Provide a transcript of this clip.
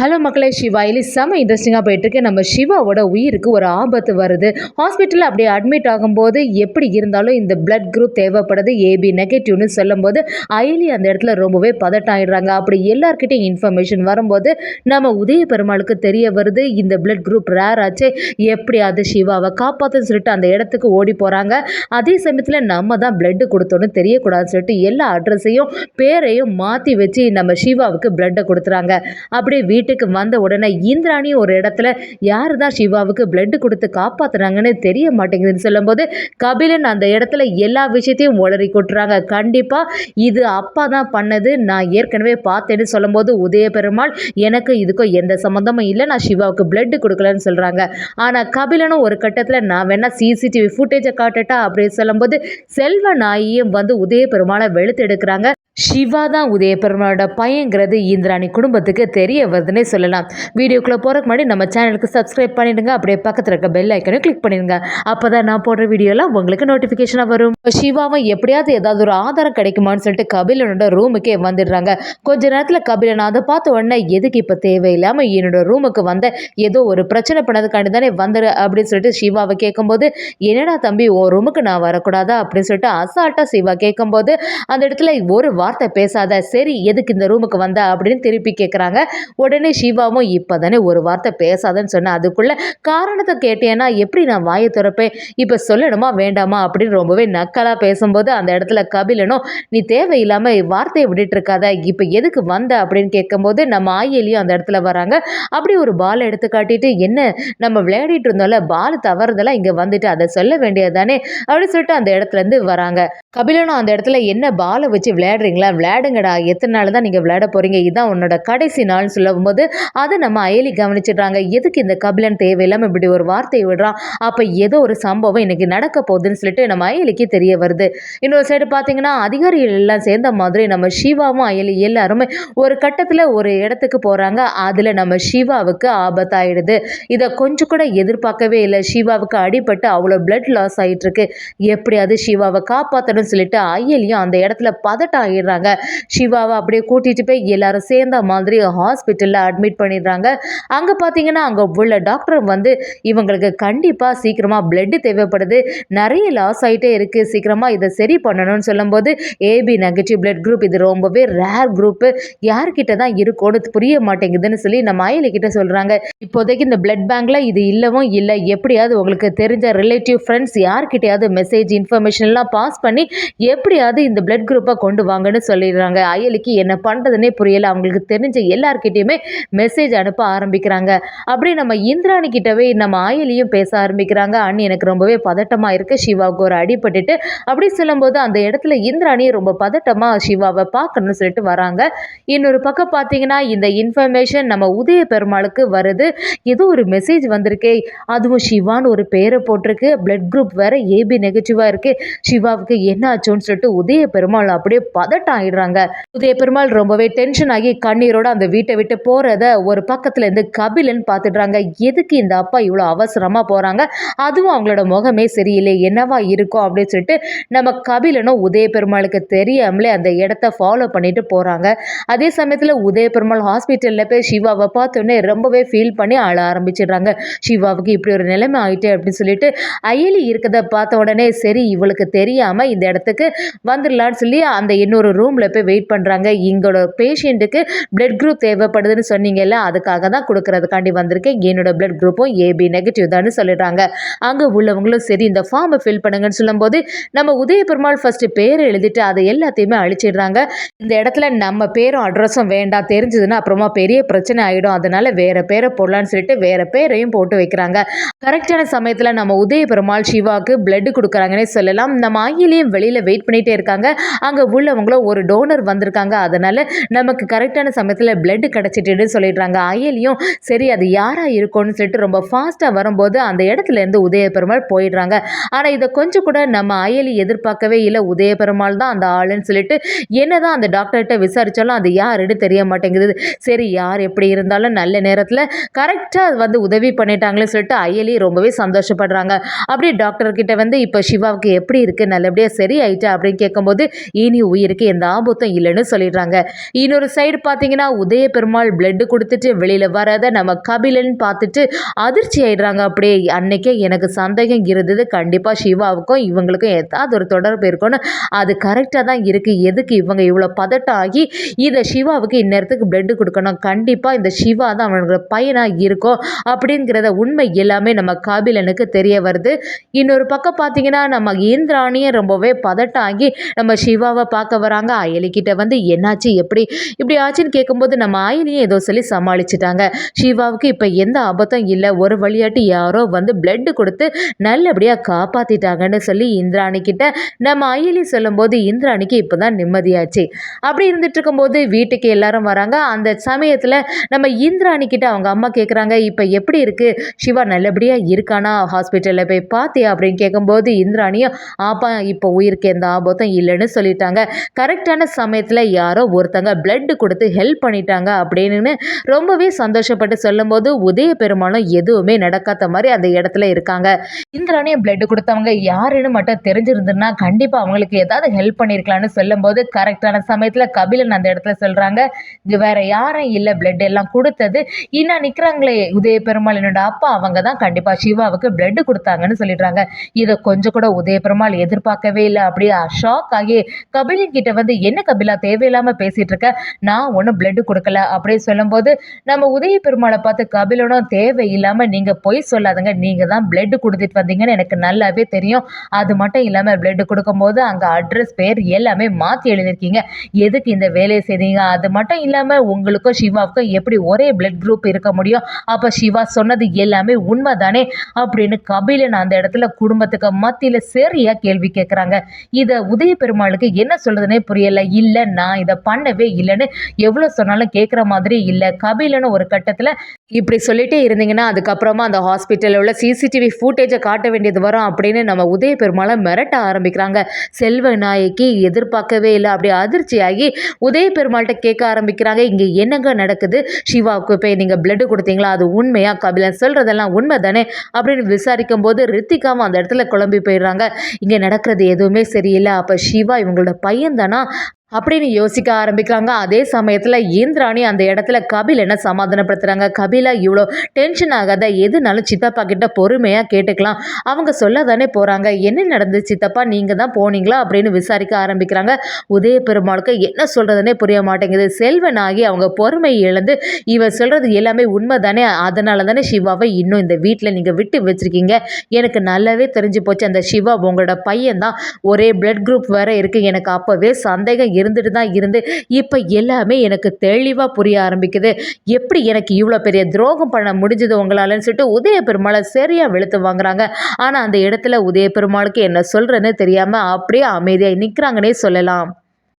Hello மக்களே, சிவா இல்லை செம்ம இன்ட்ரெஸ்டிங்காக போயிட்டுருக்கு. நம்ம சிவாவோட உயிருக்கு ஒரு ஆபத்து வருது. ஹாஸ்பிட்டலில் அப்படியே அட்மிட் ஆகும்போது எப்படி இருந்தாலும் இந்த பிளட் குரூப் தேவைப்படுது, ஏபி நெகட்டிவ்னு சொல்லும்போது அயலி அந்த இடத்துல ரொம்பவே பதட்டாயிடுறாங்க. அப்படி எல்லார்கிட்டையும் இன்ஃபர்மேஷன் வரும்போது நம்ம உதய பெருமாளுக்கு தெரிய வருது இந்த பிளட் குரூப் ரேர் ஆச்சு, எப்படியாவது சிவாவை காப்பாற்றுன்னு சொல்லிட்டு அந்த இடத்துக்கு ஓடி போகிறாங்க. அதே சமயத்தில் நம்ம தான் பிளட்டு கொடுத்தோன்னு தெரியக்கூடாதுன்னு சொல்லிட்டு எல்லா அட்ரஸையும் பேரையும் மாற்றி வச்சு நம்ம சிவாவுக்கு பிளட்டை கொடுத்துறாங்க. அப்படியே வீட்டுக்கு வந்த உடனே இந்திராணி ஒரு இடத்துல யார் தான் சிவாவுக்கு பிளட் கொடுத்து காப்பாத்துறாங்கன்னு தெரிய மாட்டேங்குதுன்னு சொல்லும்போது கபிலன் அந்த இடத்துல எல்லா விஷயத்தையும் உளறி கொட்டுறாங்க. கண்டிப்பா இது அப்பா தான் பண்ணது, நான் ஏற்கனவே பார்த்தேன்னு சொல்லும்போது உதய பெருமாள் எனக்கு இதுக்கும் எந்த சம்மந்தமும் இல்லை, நான் சிவாவுக்கு பிளட் கொடுக்கலன்னு சொல்றாங்க. ஆனா கபிலனும் ஒரு கட்டத்துல நான் வேணா சிசிடிவி ஃபுட்டேஜை காட்டட்டா அப்படின்னு சொல்லும்போது செல்வ நாயையும் வந்து உதய பெருமாளை வெளுத்து எடுக்கிறாங்க. சிவா தான் உதய பெருமாளோட பையங்கிறது இந்திராணி குடும்பத்துக்கு தெரிய வருதுன்னே சொல்லலாம். வீடியோக்குள்ளே போகிறதுக்கு முன்னாடி நம்ம சேனலுக்கு சப்ஸ்கிரைப் பண்ணிடுங்க, அப்படியே பக்கத்தில் இருக்க பெல் ஐக்கனையும் கிளிக் பண்ணிடுங்க. அப்போ தான் நான் போடுற வீடியோலாம் உங்களுக்கு நோட்டிஃபிகேஷனாக வரும். சிவாவும் எப்படியாவது ஏதாவது ஒரு ஆதாரம் கிடைக்குமான்னு சொல்லிட்டு கபிலனோட ரூமுக்கே வந்துடுறாங்க. கொஞ்ச நேரத்தில் கபிலன் அதை பார்த்த உடனே எதுக்கு இப்போ தேவையில்லாமல் என்னோட ரூமுக்கு வந்த, ஏதோ ஒரு பிரச்சனை பண்ணதுக்காண்டி தானே வந்துடு அப்படின்னு சொல்லிட்டு சிவாவை கேட்கும்போது என்னடா தம்பி உன் ரூமுக்கு நான் வரக்கூடாதா அப்படின்னு சொல்லிட்டு அசால்ட்டாக சிவா கேட்கும்போது அந்த இடத்துல ஒரு வார்த்தை பேசாத, சரி எதுக்கு இந்த ரூமுக்கு வந்த அப்படின்னு திருப்பி கேட்குறாங்க. உடனே சிவாவும் இப்போதானே ஒரு வார்த்தை பேசாதன்னு சொன்னேன், அதுக்குள்ள காரணத்தை கேட்டேன்னா எப்படி நான் வாயை திறப்பேன், இப்போ சொல்லணுமா வேண்டாமா அப்படின்னு ரொம்பவே நக்கலாக பேசும்போது அந்த இடத்துல கபிலனும் நீ தேவையில்லாமல் வார்த்தையை விட்டுட்டு இருக்காத, இப்போ எதுக்கு வந்த அப்படின்னு கேட்கும்போது நம்ம ஆயலியும் அந்த இடத்துல வராங்க. அப்படி ஒரு பால் எடுத்து காட்டிட்டு என்ன நம்ம விளையாடிட்டு இருந்தோம்ல பால் தவறுதெல்லாம் இங்கே வந்துட்டு அதை சொல்ல வேண்டியதானே அப்படின்னு சொல்லிட்டு அந்த இடத்துல இருந்து வராங்க. கபிலனும் அந்த இடத்துல என்ன பாலை வச்சு விளையாடுறீங்களா, விளையாடுங்கடா, எத்தனை நாள் தான் நீங்கள் விளையாட போகிறீங்க, இதுதான் உன்னோட கடைசி நாள்னு சொல்லும்போது அதை நம்ம அயலி கவனிச்சிடுறாங்க. எதுக்கு இந்த கபிலன் தேவையில்லாமல் இப்படி ஒரு வார்த்தையை விடுறான், அப்போ ஏதோ ஒரு சம்பவம் இன்னைக்கு நடக்க போகுதுன்னு சொல்லிட்டு நம்ம அயலிக்கு தெரிய வருது. இன்னொரு சைடு பார்த்தீங்கன்னா அதிகாரிகள் எல்லாம் சேர்ந்த மாதிரி நம்ம சிவாவும் அயலி எல்லாருமே ஒரு கட்டத்தில் ஒரு இடத்துக்கு போகிறாங்க. அதில் நம்ம சிவாவுக்கு ஆபத்தாயிடுது. இதை கொஞ்சம் கூட எதிர்பார்க்கவே இல்லை. சிவாவுக்கு அடிபட்டு அவ்வளோ பிளட் லாஸ் ஆகிட்டு இருக்கு, எப்படியாவது சிவாவை காப்பாற்றணும் சொல்லிட்டு அயலியும் அந்த இடத்துல பதட்டம் ஆகிடுறாங்க. சிவாவை அப்படியே கூட்டிட்டு போய் எல்லாரும் சேர்ந்த மாதிரி ஹாஸ்பிட்டலில் அட்மிட் பண்ணிடுறாங்க. அங்கே பார்த்தீங்கன்னா அங்கே உள்ள டாக்டர் வந்து இவங்களுக்கு கண்டிப்பாக சீக்கிரமாக பிளட்டு தேவைப்படுது, நிறைய லாஸ் ஆகிட்டே இருக்குது, சீக்கிரமாக இதை சரி பண்ணணும்னு சொல்லும்போது ஏபி நெகட்டிவ் பிளட் குரூப் இது ரொம்பவே ரேர் குரூப்பு, யார்கிட்ட தான் இருக்கும்னு புரிய மாட்டேங்குதுன்னு சொல்லி நம்ம அயலிக்கிட்ட சொல்கிறாங்க. இப்போதைக்கு இந்த பிளட் பேங்க்ல இது இல்லவும் இல்லை, எப்படியாவது உங்களுக்கு தெரிஞ்ச ரிலேட்டிவ் ஃப்ரெண்ட்ஸ் யார்கிட்டையாவது மெசேஜ் இன்ஃபர்மேஷன்லாம் பாஸ் பண்ணி எப்படியாவது இந்த பிளட் குரூப்பை கொண்டு வாங்கன்னு சொல்லிடுறாங்க. அயலிக்கு என்ன பண்ணுறதுனே புரியலை. அவங்களுக்கு தெரிஞ்ச எல்லார்கிட்டையுமே மெசேஜ் அனுப்ப ஆரம்பிக்கிறாங்க. அப்படி நம்ம இந்திராணி கிட்டவே நம்ம அயலியும் பேச ஆரம்பிக்கிறாங்க. அண்ணி எனக்கு ரொம்பவே பதட்டமாக இருக்குது, சிவாவுக்கு ஒரு அடிபட்டுட்டு அப்படி சொல்லும்போது அந்த இடத்துல இந்திராணி ரொம்ப பதட்டமாக சிவாவை பார்க்கணும்னு சொல்லிட்டு வராங்க. இன்னொரு பக்கம் பார்த்தீங்கன்னா இந்த இன்ஃபர்மேஷன் நம்ம உதய பெருமாளுக்கு வருது. ஏதோ ஒரு மெசேஜ் வந்திருக்கே, அதுவும் சிவான்னு ஒரு பேரை போட்டிருக்கு, பிளட் குரூப் வேற ஏபி நெகட்டிவாக இருக்குது, சிவாவுக்கு என்ன ஆச்சுன்னு சொல்லிட்டு உதய பெருமாள் அப்படியே பதட்டம் ஆயிடுறாங்க. உதய பெருமாள் ரொம்பவே டென்ஷன் ஆகி கண்ணீரோட அந்த வீட்டை விட்டு போறத ஒரு பக்கத்துல இருந்து கபிலன் பார்த்துடுறாங்க. எதுக்கு இந்த அப்பா இவ்வளோ அவசரமா போறாங்க, அதுவும் அவங்களோட முகமே சரியில்லை, என்னவா இருக்கும் அப்படின்னு சொல்லிட்டு நம்ம கபிலனும் உதய பெருமாளுக்கு தெரியாமலே அந்த இடத்த ஃபாலோ பண்ணிட்டு போறாங்க. அதே சமயத்துல உதய பெருமாள் ஹாஸ்பிட்டல்ல போய் சிவாவை பார்த்தோன்னே ரொம்பவே ஃபீல் பண்ணி அழ ஆரம்பிச்சிடுறாங்க. சிவாவுக்கு இப்படி ஒரு நிலைமை ஆயிட்டு அப்படின்னு சொல்லிட்டு அயலி இருக்கதை பார்த்த உடனே சரி இவளுக்கு தெரியாம இந்த இடத்துக்கு வந்துடலான்னு சொல்லி அந்த இன்னொரு ரூமில் போய் வெயிட் பண்ணுறாங்க. எங்களோட பேஷண்ட்டுக்கு பிளட் குரூப் தேவைப்படுதுன்னு சொன்னீங்கல்ல, அதுக்காக தான் கொடுக்கறதுக்காண்டி வந்திருக்கேன், என்னோட பிளட் குரூப்பும் ஏபி நெகட்டிவ் தான் சொல்லிடுறாங்க. அங்கே உள்ளவங்களும் சரி இந்த ஃபார்மை ஃபில் பண்ணுங்கன்னு சொல்லும்போது நம்ம உதய பெருமாள் ஃபர்ஸ்ட் பேர் எழுதிட்டு அதை எல்லாத்தையுமே அழிச்சிடுறாங்க. இந்த இடத்துல நம்ம பேரும் அட்ரஸும் வேண்டாம், தெரிஞ்சதுன்னா அப்புறமா பெரிய பிரச்சனை ஆகிடும், அதனால வேற பேரை போடலான்னு சொல்லிட்டு வேற பேரையும் போட்டு வைக்கிறாங்க. கரெக்டான சமயத்தில் நம்ம உதய பெருமாள் சிவாவுக்கு பிளட் கொடுக்குறாங்கன்னே சொல்லலாம். நம்ம ஆயிலையும் வெளியில் வெயிட் பண்ணிகிட்டே இருக்காங்க. அங்கே உள்ளவங்களும் ஒரு டோனர் வந்திருக்காங்க, அதனால் நமக்கு கரெக்டான சமயத்தில் பிளட் கிடச்சிட்டுன்னு சொல்லிடுறாங்க. அயலியும் சரி அது யாராக இருக்கும்னு சொல்லிட்டு ரொம்ப ஃபாஸ்ட்டாக வரும்போது அந்த இடத்துலேருந்து உதய பெருமாள் போயிடுறாங்க. ஆனால் இதை கொஞ்சம் கூட நம்ம அயலி எதிர்பார்க்கவே இல்லை. உதய பெருமாள் தான் அந்த ஆளுன்னு சொல்லிட்டு என்னதான் அந்த டாக்டர்கிட்ட விசாரித்தாலும் அது யாருன்னு தெரிய மாட்டேங்குது. சரி யார் எப்படி இருந்தாலும் நல்ல நேரத்தில் கரெக்டாக வந்து உதவி பண்ணிட்டாங்களே சொல்லிட்டு அயலி ரொம்பவே சந்தோஷப்படுறாங்க. அப்படியே டாக்டர்கிட்ட வந்து இப்போ சிவாவுக்கு எப்படி இருக்குது, நல்லபடியாக சரி ஆயிட்டா அப்படின்னு கேட்கும்போது இனி உயிருக்கு எந்த ஆபத்தும் இல்லைன்னு சொல்லிடுறாங்க. இன்னொரு சைடு பார்த்தீங்கன்னா உதய பெருமாள் பிளட் கொடுத்துட்டு வெளியில் வரதை நம்ம கபிலன் பார்த்துட்டு அதிர்ச்சி ஆயிடுறாங்க. அப்படியே அன்னைக்கே எனக்கு சந்தேகம் இருந்தது, கண்டிப்பாக சிவாவுக்கும் இவங்களுக்கும் ஏதாவது ஒரு தொடர்பு இருக்கும்னு. அது கரெக்டாக தான் இருக்குது. எதுக்கு இவங்க இவ்வளோ பதட்டம் ஆகி இதை சிவாவுக்கு இந்நேரத்துக்கு பிளட் கொடுக்கணும், கண்டிப்பாக இந்த சிவா தான் அவனோட பையனாக இருக்கும் அப்படிங்கிறத உண்மை எல்லாமே நம்ம கபிலனுக்கு தெரிய வருது. இன்னொரு பக்கம் பார்த்தீங்கன்னா நம்ம இந்திராணியை ரொம்பவே பதட்டம் ஆகி நம்ம சிவாவை பார்க்க வராங்க. அயலிக்கிட்ட வந்து என்னாச்சு எப்படி இப்படி ஆச்சுன்னு கேட்கும்போது நம்ம அயலியும் ஏதோ சொல்லி சமாளிச்சுட்டாங்க. சிவாவுக்கு இப்போ எந்த ஆபத்தும் இல்லை, ஒரு வழியாட்டி யாரோ வந்து பிளட் கொடுத்து நல்லபடியாக காப்பாற்றிட்டாங்கன்னு சொல்லி இந்திராணி கிட்ட நம்ம அயலி சொல்லும்போது இந்திராணிக்கு இப்போ தான் நிம்மதியாச்சு. அப்படி இருந்துட்டு இருக்கும்போது வீட்டுக்கு எல்லாரும் வராங்க. அந்த சமயத்தில் நம்ம இந்திராணி கிட்ட அவங்க அம்மா கேட்குறாங்க, இப்போ எப்படி இருக்கு சிவா, நல்லபடியாக இருக்கானா, ஹாஸ்பிட்டலில் போய் பார்த்தியா அப்படின்னு கேட்கும்போது இந்திராணியும் ஆப்பா இப்போ உயிருக்கு எந்த ஆபத்தும் இல்லைன்னு சொல்லிட்டாங்க. கரெக்டான சமயத்தில் யாரோ ஒருத்தங்க பிளட் கொடுத்து ஹெல்ப் பண்ணிட்டாங்க அப்படின்னு ரொம்பவே சந்தோஷப்பட்டு சொல்லும்போது உதய பெருமாளும் எதுவுமே நடக்காத மாதிரி அந்த இடத்துல இருக்காங்க. இந்திராணியும் பிளட் கொடுத்தவங்க யாருன்னு மட்டும் தெரிஞ்சிருந்துன்னா கண்டிப்பாக அவங்களுக்கு ஏதாவது ஹெல்ப் பண்ணியிருக்கலான்னு சொல்லும்போது கரெக்டான சமயத்தில் கபிலன் அந்த இடத்துல சொல்கிறாங்க, இது வேற யாரும் இல்லை, பிளட் எல்லாம் கொடுத்தது இன்னும் நிற்கிறாங்களே உதய பெருமாள் என்னோட அப்பா, அவங்க தான் கண்டிப்பாக சிவாவுக்கு பிளட் கொடுத்தாங்கன்னு சொல்லிடுறாங்க. இதை கொஞ்சம் கூட உதய பெருமாள் எதிர்பார்க்கவே இல்லை. அப்படியே ஷாக் ஆகி கபிலன் கிட்ட வந்து என்ன கபிலா தேவையில்லாமல் பேசிகிட்டு இருக்க, நான் ஒன்றும் பிளட் கொடுக்கல அப்படின்னு சொல்லும்போது நம்ம உதய பெருமாளை பார்த்து கபிலனும் தேவையில்லாமல் நீங்கள் பொய் சொல்லாதுங்க, நீங்கள் தான் பிளட் கொடுத்துட்டு வந்தீங்கன்னு எனக்கு நல்லாவே தெரியும். அது மட்டும் இல்லாமல் பிளட் கொடுக்கும்போது அங்கே அட்ரஸ் பேர் எல்லாமே மாற்றி எழுதியிருக்கீங்க, எதுக்கு இந்த வேலையை செய்தீங்க? அது மட்டும் இல்லாமல் உங்களுக்கும் சிவாவுக்கும் எப்படி ஒரே பிளட் குரூப் இருக்க முடியும்? அப்போ சிவா சொன்னது எல்லாமே உண்மை தானே அப்படின்னு கபிலன் அந்த இடத்துல குடும்பத்துக்கு மத்தியில் சரியா கேள்வி கேட்குறாங்க. இதை உதய பெருமாளுக்கு என்ன சொல்றதுனே புரியல. இல்லை நான் இதை பண்ணவே இல்லைன்னு எவ்வளோ சொன்னாலும் கேட்குற மாதிரி இல்லை. கபிலன்னு ஒரு கட்டத்தில் இப்படி சொல்லிட்டே இருந்தீங்கன்னா அதுக்கப்புறமா அந்த ஹாஸ்பிட்டலில் உள்ள சிசிடிவி ஃபுட்டேஜை காட்ட வேண்டியது வரும் அப்படின்னு நம்ம உதய பெருமாளை மிரட்ட ஆரம்பிக்கிறாங்க. செல்வ நாயகி எதிர்பார்க்கவே இல்லை. அப்படி அதிர்ச்சியாகி உதய பெருமாள்கிட்ட கேட்க ஆரம்பிக்கிறாங்க, இங்கே என்னங்க நடக்குது, சிவாவுக்கு போய் நீங்கள் பிளட் கொடுத்தீங்களா, அது உண்மையா, கபிலன் சொல்கிறதெல்லாம் உண்மை தானே அப்படின்னு விசாரிக்கும் போது ரித்திகாவும் அந்த இடத்துல குழம்பி போயிடுறாங்க. இங்கே நடக்கிறது எதுவுமே சரியில்லை, அப்போ சிவா இவங்களோட பையன் தானா அப்படின்னு யோசிக்க ஆரம்பிக்கிறாங்க. அதே சமயத்தில் இந்திராணி அந்த இடத்துல கபிலனை சமாதானப்படுத்துகிறாங்க. கபிலா இவ்வளோ டென்ஷன் ஆகாத, எதுனாலும் சித்தப்பா கிட்ட பொறுமையாக கேட்டுக்கலாம், அவங்க சொல்ல தானே போகிறாங்க, என்ன நடந்துச்சு சித்தப்பா, நீங்கள் தான் போனீங்களா அப்படின்னு விசாரிக்க ஆரம்பிக்கிறாங்க. உதய பெருமாளுக்கு என்ன சொல்கிறதுனே புரிய மாட்டேங்குது. செல்வனாகி அவங்க பொறுமையை இழந்து இவன் சொல்கிறது எல்லாமே உண்மை தானே, அதனால தானே சிவாவை இன்னும் இந்த வீட்டில் நீங்கள் விட்டு வச்சுருக்கீங்க, எனக்கு நல்லாவே தெரிஞ்சு போச்சு அந்த சிவா உங்களோட பையன் தான், ஒரே பிளட் குரூப் வேறு இருக்குது, எனக்கு அப்போவே சந்தேகம் இருந்துட்டு தான் இருந்து இப்போ எல்லாமே எனக்கு தெளிவாக புரிய ஆரம்பிக்குது, எப்படி எனக்கு இவ்வளோ பெரிய துரோகம் பண்ண முடிஞ்சது உங்களாலன்னு சொல்லிட்டு உதய பெருமாளை சரியாக வெளுத்து வாங்குறாங்க. ஆனால் அந்த இடத்துல உதய பெருமாளுக்கு என்ன சொல்கிறேன்னு தெரியாமல் அப்படியே அமைதியாக நிற்கிறாங்கன்னே சொல்லலாம்.